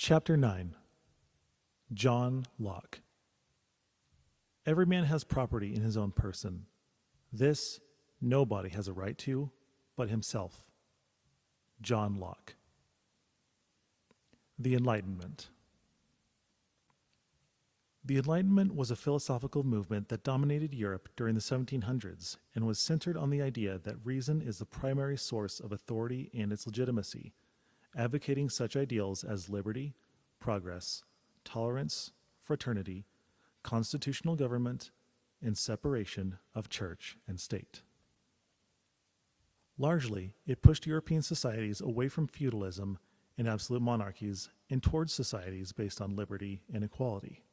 Chapter 9. John Locke. Every man has property in his own person. This nobody has a right to but himself. John Locke. The Enlightenment. The Enlightenment was a philosophical movement that dominated Europe during the 1700s and was centered on the idea that reason is the primary source of authority and its legitimacy, advocating such ideals as liberty, progress, tolerance, fraternity, constitutional government, and separation of church and state. Largely, it pushed European societies away from feudalism and absolute monarchies and towards societies based on liberty and equality.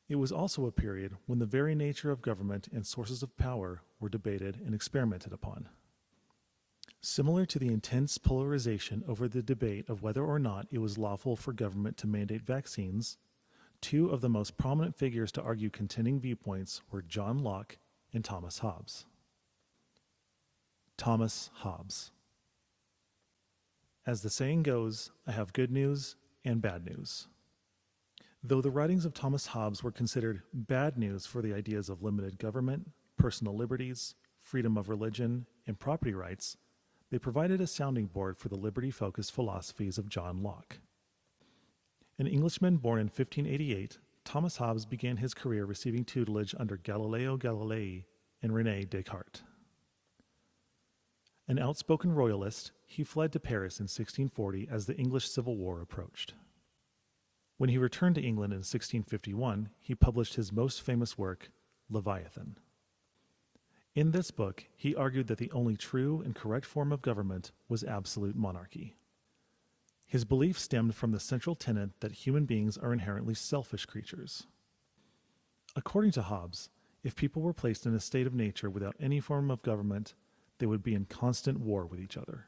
It was also a period when the very nature of government and sources of power were debated and experimented upon. Similar to the intense polarization over the debate of whether or not it was lawful for government to mandate vaccines, two of the most prominent figures to argue contending viewpoints were John Locke and Thomas Hobbes. Thomas Hobbes. As the saying goes, I have good news and bad news. Though the writings of Thomas Hobbes were considered bad news for the ideas of limited government, personal liberties, freedom of religion, and property rights, they provided a sounding board for the liberty-focused philosophies of John Locke. An Englishman born in 1588, Thomas Hobbes began his career receiving tutelage under Galileo Galilei and René Descartes. An outspoken royalist, he fled to Paris in 1640 as the English Civil War approached. When he returned to England in 1651, he published his most famous work, Leviathan. In this book, he argued that the only true and correct form of government was absolute monarchy. His belief stemmed from the central tenet that human beings are inherently selfish creatures. According to Hobbes, if people were placed in a state of nature without any form of government, they would be in constant war with each other.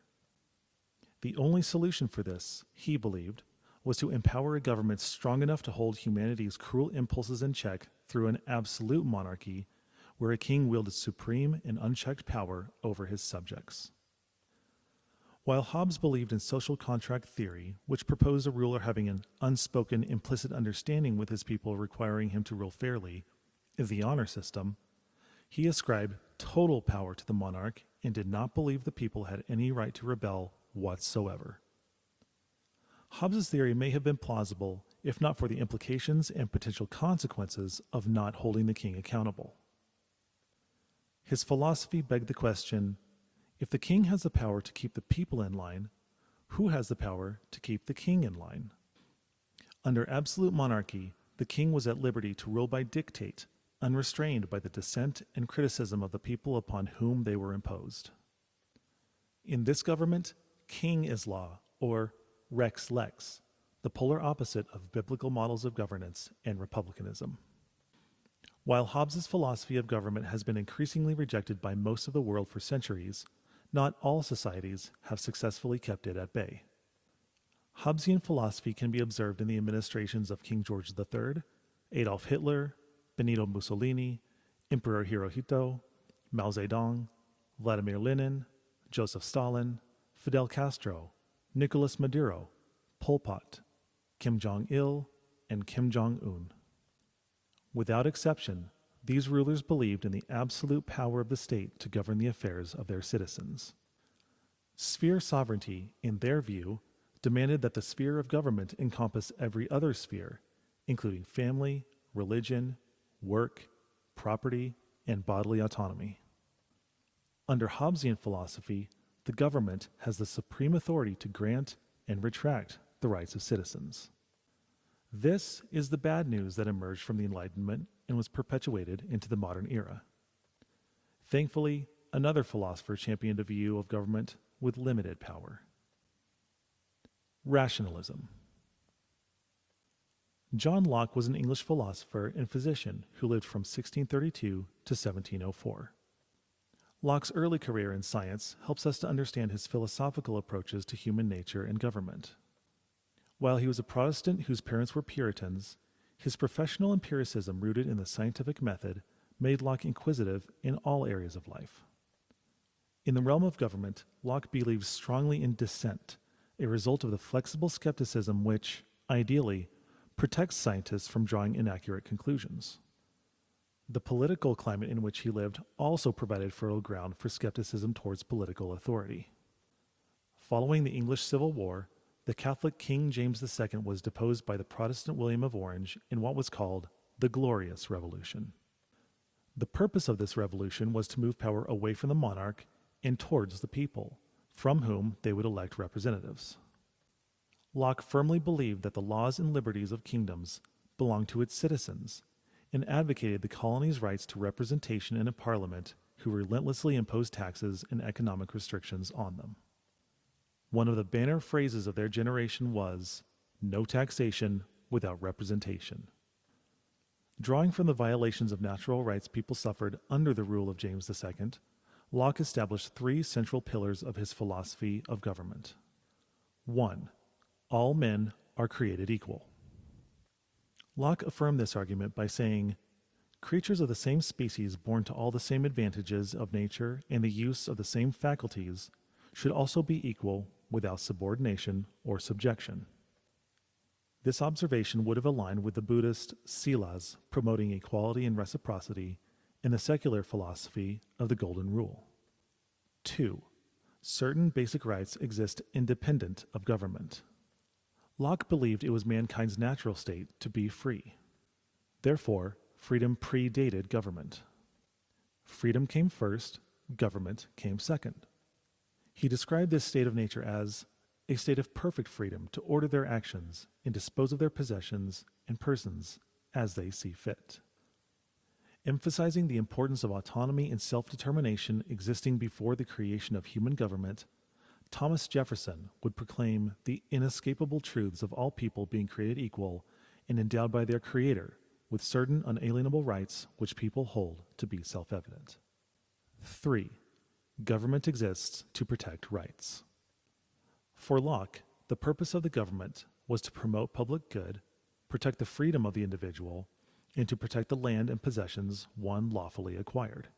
The only solution for this, he believed, was to empower a government strong enough to hold humanity's cruel impulses in check through an absolute monarchy where a king wielded supreme and unchecked power over his subjects. While Hobbes believed in social contract theory, which proposed a ruler having an unspoken implicit understanding with his people requiring him to rule fairly, the honor system, he ascribed total power to the monarch and did not believe the people had any right to rebel whatsoever. Hobbes' theory may have been plausible if not for the implications and potential consequences of not holding the king accountable. His philosophy begged the question, if the king has the power to keep the people in line, who has the power to keep the king in line? Under absolute monarchy, the king was at liberty to rule by dictate, unrestrained by the dissent and criticism of the people upon whom they were imposed. In this government, king is law, or rex lex, the polar opposite of biblical models of governance and republicanism. While Hobbes' philosophy of government has been increasingly rejected by most of the world for centuries, not all societies have successfully kept it at bay. Hobbesian philosophy can be observed in the administrations of King George III, Adolf Hitler, Benito Mussolini, Emperor Hirohito, Mao Zedong, Vladimir Lenin, Joseph Stalin, Fidel Castro, Nicolas Maduro, Pol Pot, Kim Jong-il, and Kim Jong-un. Without exception, these rulers believed in the absolute power of the state to govern the affairs of their citizens. Sphere sovereignty, in their view, demanded that the sphere of government encompass every other sphere, including family, religion, work, property, and bodily autonomy. Under Hobbesian philosophy, the government has the supreme authority to grant and retract the rights of citizens. This is the bad news that emerged from the Enlightenment and was perpetuated into the modern era. Thankfully, another philosopher championed a view of government with limited power. Rationalism. John Locke was an English philosopher and physician who lived from 1632 to 1704. Locke's early career in science helps us to understand his philosophical approaches to human nature and government. While he was a Protestant whose parents were Puritans, his professional empiricism rooted in the scientific method made Locke inquisitive in all areas of life. In the realm of government, Locke believed strongly in dissent, a result of the flexible skepticism which, ideally, protects scientists from drawing inaccurate conclusions. The political climate in which he lived also provided fertile ground for skepticism towards political authority. Following the English Civil War, the Catholic King James II was deposed by the Protestant William of Orange in what was called the Glorious Revolution. The purpose of this revolution was to move power away from the monarch and towards the people, from whom they would elect representatives. Locke firmly believed that the laws and liberties of kingdoms belonged to its citizens, and advocated the colony's rights to representation in a parliament who relentlessly imposed taxes and economic restrictions on them. One of the banner phrases of their generation was, "No taxation without representation." Drawing from the violations of natural rights people suffered under the rule of James II, Locke established three central pillars of his philosophy of government. 1. All men are created equal. Locke affirmed this argument by saying, creatures of the same species born to all the same advantages of nature and the use of the same faculties should also be equal without subordination or subjection. This observation would have aligned with the Buddhist silas promoting equality and reciprocity and the secular philosophy of the Golden Rule. 2. Certain basic rights exist independent of government. Locke believed it was mankind's natural state to be free. Therefore, freedom predated government. Freedom came first, government came second. He described this state of nature as a state of perfect freedom to order their actions and dispose of their possessions and persons as they see fit. Emphasizing the importance of autonomy and self-determination existing before the creation of human government, Thomas Jefferson would proclaim the inescapable truths of all people being created equal and endowed by their Creator with certain unalienable rights which people hold to be self-evident. 3. Government exists to protect rights. For Locke, the purpose of the government was to promote public good, protect the freedom of the individual, and to protect the land and possessions one lawfully acquired.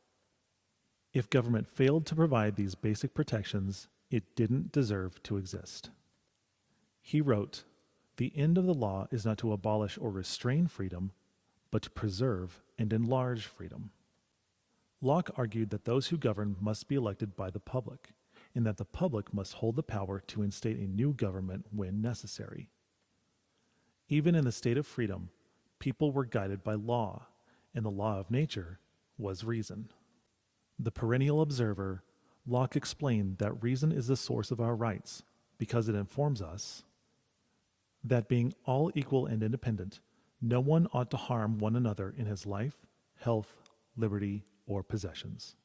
If government failed to provide these basic protections, it didn't deserve to exist. He wrote, "The end of the law is not to abolish or restrain freedom, but to preserve and enlarge freedom." Locke argued that those who govern must be elected by the public, and that the public must hold the power to instate a new government when necessary. Even in the state of freedom, people were guided by law, and the law of nature was reason. The perennial observer, Locke explained that reason is the source of our rights because it informs us that being all equal and independent, no one ought to harm one another in his life, health, liberty, or possessions.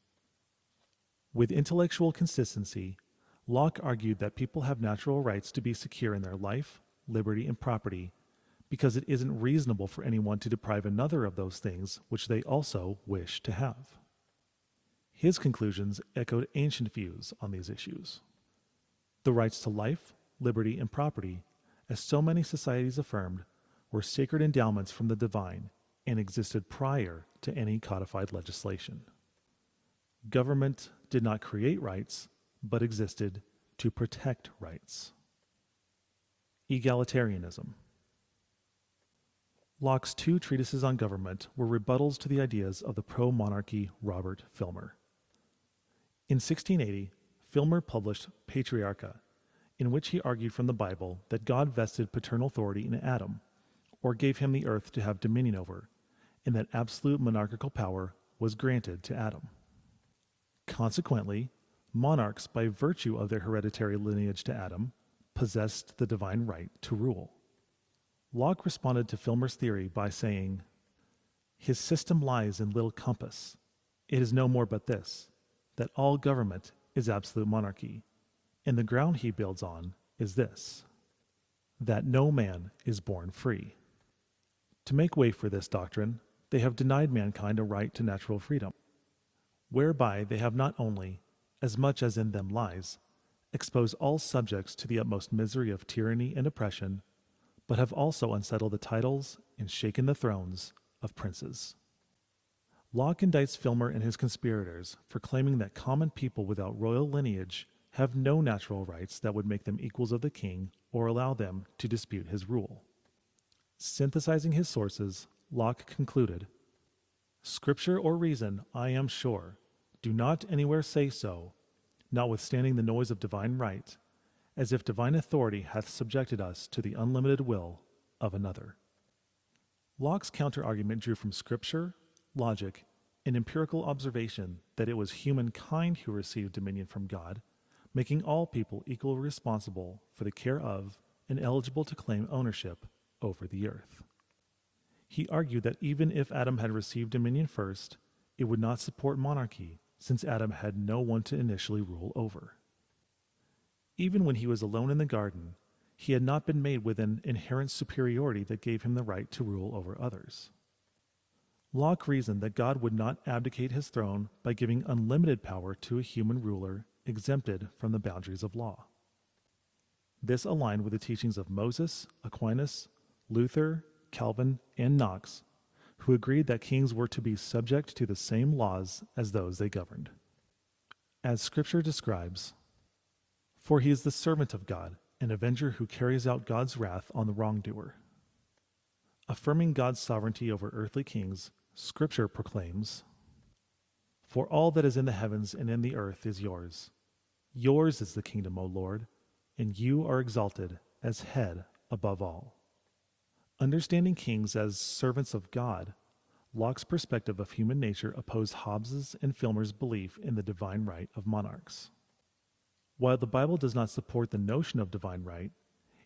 With intellectual consistency, Locke argued that people have natural rights to be secure in their life, liberty, and property because it isn't reasonable for anyone to deprive another of those things which they also wish to have. His conclusions echoed ancient views on these issues. The rights to life, liberty, and property, as so many societies affirmed, were sacred endowments from the divine and existed prior to any codified legislation. Government did not create rights, but existed to protect rights. Egalitarianism. Locke's two treatises on government were rebuttals to the ideas of the pro-monarchy Robert Filmer. In 1680, Filmer published Patriarcha, in which he argued from the Bible that God vested paternal authority in Adam, or gave him the earth to have dominion over, and that absolute monarchical power was granted to Adam. Consequently, monarchs, by virtue of their hereditary lineage to Adam, possessed the divine right to rule. Locke responded to Filmer's theory by saying, "His system lies in little compass. It is no more but this, that all government is absolute monarchy, and the ground he builds on is this, that no man is born free. To make way for this doctrine, they have denied mankind a right to natural freedom, whereby they have not only, as much as in them lies, exposed all subjects to the utmost misery of tyranny and oppression, but have also unsettled the titles and shaken the thrones of princes." Locke indicts Filmer and his conspirators for claiming that common people without royal lineage have no natural rights that would make them equals of the king or allow them to dispute his rule. Synthesizing his sources, Locke concluded, "Scripture or reason, I am sure, do not anywhere say so, notwithstanding the noise of divine right, as if divine authority hath subjected us to the unlimited will of another." Locke's counter-argument drew from scripture, logic, and empirical observation that it was humankind who received dominion from God, making all people equally responsible for the care of and eligible to claim ownership over the earth. He argued that even if Adam had received dominion first, it would not support monarchy, since Adam had no one to initially rule over. Even when he was alone in the garden, he had not been made with an inherent superiority that gave him the right to rule over others. Locke reasoned that God would not abdicate his throne by giving unlimited power to a human ruler exempted from the boundaries of law. This aligned with the teachings of Moses, Aquinas, Luther, Calvin, and Knox, who agreed that kings were to be subject to the same laws as those they governed. As Scripture describes, "For he is the servant of God, an avenger who carries out God's wrath on the wrongdoer." Affirming God's sovereignty over earthly kings, Scripture proclaims, "For all that is in the heavens and in the earth is yours. Yours is the kingdom, O Lord, and you are exalted as head above all." Understanding kings as servants of God, Locke's perspective of human nature opposed Hobbes's and Filmer's belief in the divine right of monarchs. While the Bible does not support the notion of divine right,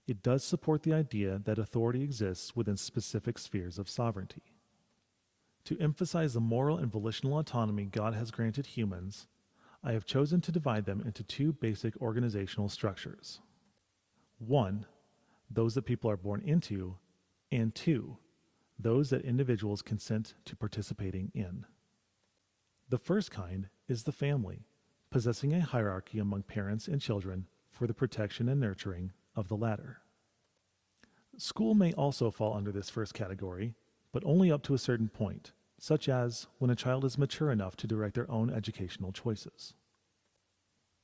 it does support the idea that authority exists within specific spheres of sovereignty. To emphasize the moral and volitional autonomy God has granted humans, I have chosen to divide them into two basic organizational structures. One, those that people are born into, and two, those that individuals consent to participating in. The first kind is the family, possessing a hierarchy among parents and children for the protection and nurturing of the latter. School may also fall under this first category, but only up to a certain point, such as when a child is mature enough to direct their own educational choices.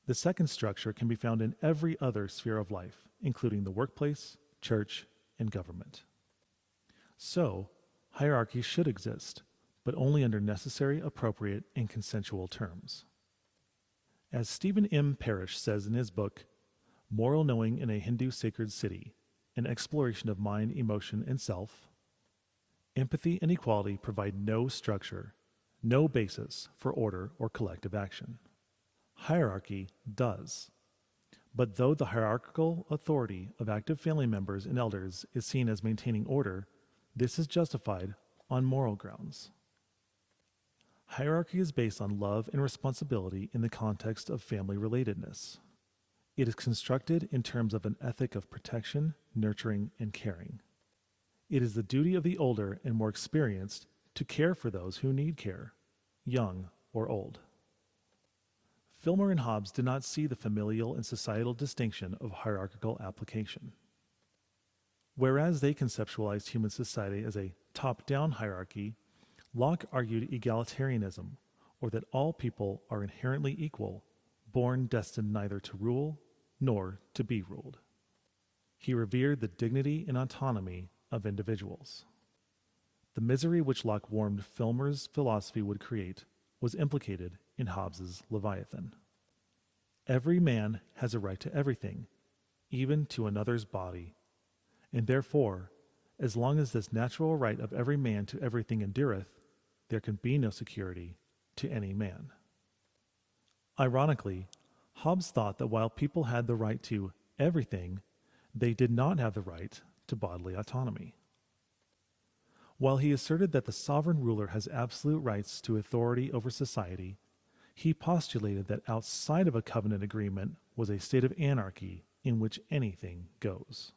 The second structure can be found in every other sphere of life, including the workplace, church, and government. So, hierarchy should exist, but only under necessary, appropriate, and consensual terms. As Stephen M. Parrish says in his book, Moral Knowing in a Hindu Sacred City, an exploration of mind, emotion, and self, empathy and equality provide no structure, no basis for order or collective action. Hierarchy does. But though the hierarchical authority of active family members and elders is seen as maintaining order, this is justified on moral grounds. Hierarchy is based on love and responsibility in the context of family relatedness. It is constructed in terms of an ethic of protection, nurturing, and caring. It is the duty of the older and more experienced to care for those who need care, young or old. Filmer and Hobbes did not see the familial and societal distinction of hierarchical application. Whereas they conceptualized human society as a top-down hierarchy, Locke argued egalitarianism, or that all people are inherently equal, born destined neither to rule nor to be ruled. He revered the dignity and autonomy of individuals. The misery which Locke warned Filmer's philosophy would create was implicated in Hobbes's Leviathan. Every man has a right to everything, even to another's body, and therefore, as long as this natural right of every man to everything endureth, there can be no security to any man. Ironically, Hobbes thought that while people had the right to everything, they did not have the right to bodily autonomy. While he asserted that the sovereign ruler has absolute rights to authority over society, he postulated that outside of a covenant agreement was a state of anarchy in which anything goes.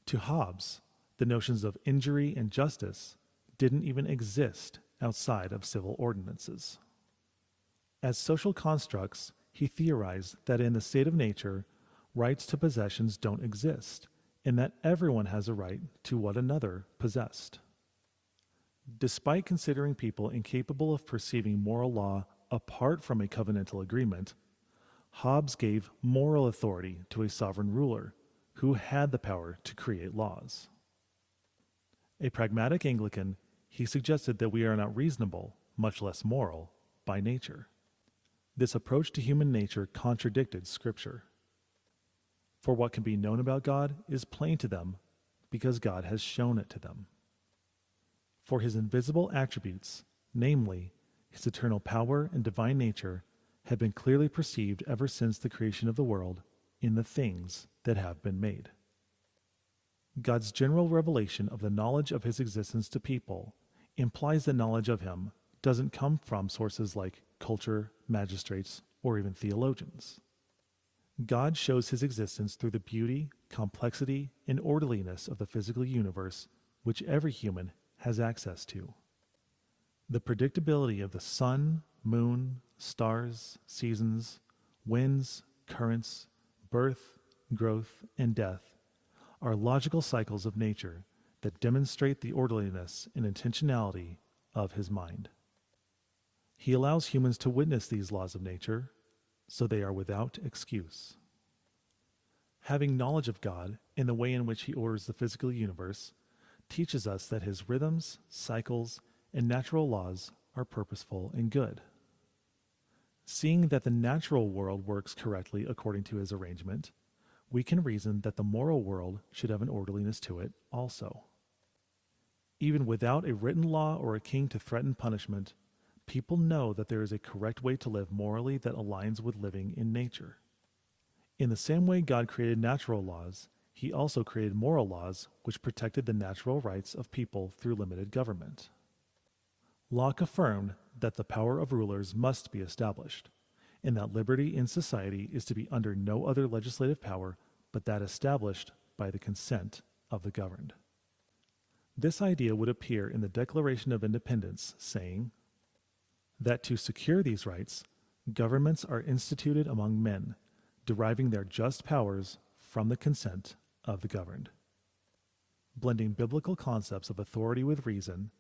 To Hobbes, the notions of injury and justice didn't even exist outside of civil ordinances. As social constructs, he theorized that in the state of nature, rights to possessions don't exist, and that everyone has a right to what another possessed. Despite considering people incapable of perceiving moral law apart from a covenantal agreement, Hobbes gave moral authority to a sovereign ruler who had the power to create laws. A pragmatic Anglican, he suggested that we are not reasonable, much less moral, by nature. This approach to human nature contradicted Scripture. For what can be known about God is plain to them, because God has shown it to them. For his invisible attributes, namely, his eternal power and divine nature, have been clearly perceived ever since the creation of the world in the things that have been made. God's general revelation of the knowledge of his existence to people implies that knowledge of him doesn't come from sources like culture, magistrates, or even theologians. God shows his existence through the beauty, complexity, and orderliness of the physical universe which every human has access to. The predictability of the sun, moon, stars, seasons, winds, currents, birth, growth, and death are logical cycles of nature that demonstrate the orderliness and intentionality of his mind. He allows humans to witness these laws of nature, so they are without excuse. Having knowledge of God and the way in which he orders the physical universe teaches us that his rhythms, cycles, and natural laws are purposeful and good. Seeing that the natural world works correctly according to his arrangement, we can reason that the moral world should have an orderliness to it also. Even without a written law or a king to threaten punishment, people know that there is a correct way to live morally that aligns with living in nature. In the same way God created natural laws, he also created moral laws which protected the natural rights of people through limited government. Locke affirmed that the power of rulers must be established, and that liberty in society is to be under no other legislative power but that established by the consent of the governed. This idea would appear in the Declaration of Independence, saying that to secure these rights, governments are instituted among men, deriving their just powers from the consent of the governed. Blending biblical concepts of authority with reason,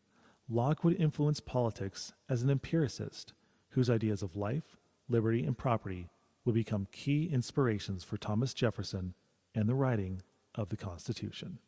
Locke would influence politics as an empiricist whose ideas of life, liberty, and property would become key inspirations for Thomas Jefferson and the writing of the Constitution.